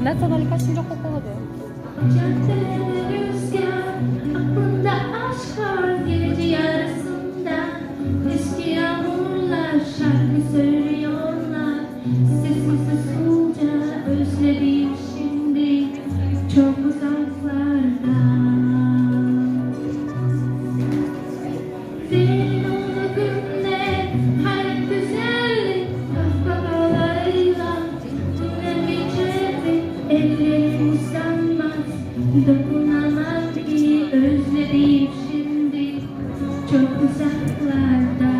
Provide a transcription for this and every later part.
Nathan likasın çok kokuyordu. Caddelerde rüzgar, aklında aşk var gece yarısında. Eski yağmurlar şarkı söylüyorlar. Sessiz usulca özledim şimdi çok uzaklarda. Senin o günde hayat güzellik kahkahalarıyla tünen geçerdi. Ellerim usanmaz, dokunamaz ki özledim şimdi çok uzaklarda.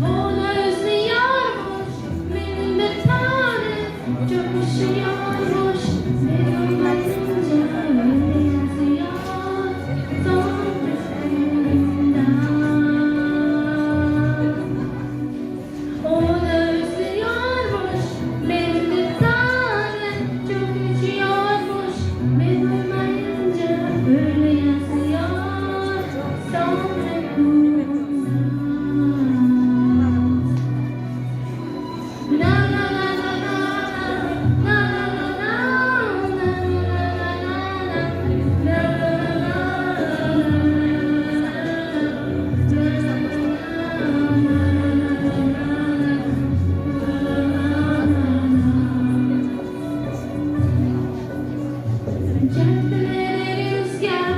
Onu özlüyormuş benim bir tanem, çok üşüyormuş benim olmayınca öyle yazıyor son kısmında. Onu özlüyormuş benim bir tanem, çok üşüyormuş benim olmayınca öyle yazıyor son kısmında. Caddelere rüzgar,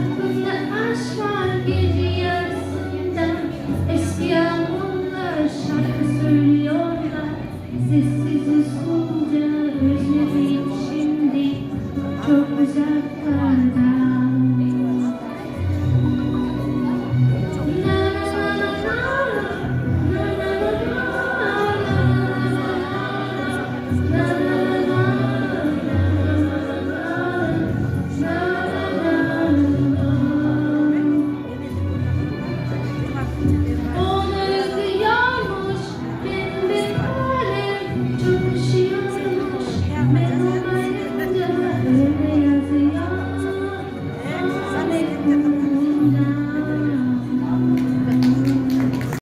aklında aşk var gece yarısında. Eski yağmurlar şarkı söylüyorlar. Sessiz usulca özledim şimdi çok uzaklarda. Onu özlüyormuş benim bir halim, çok üşüyormuş ben olmayınca öyle yazıyor.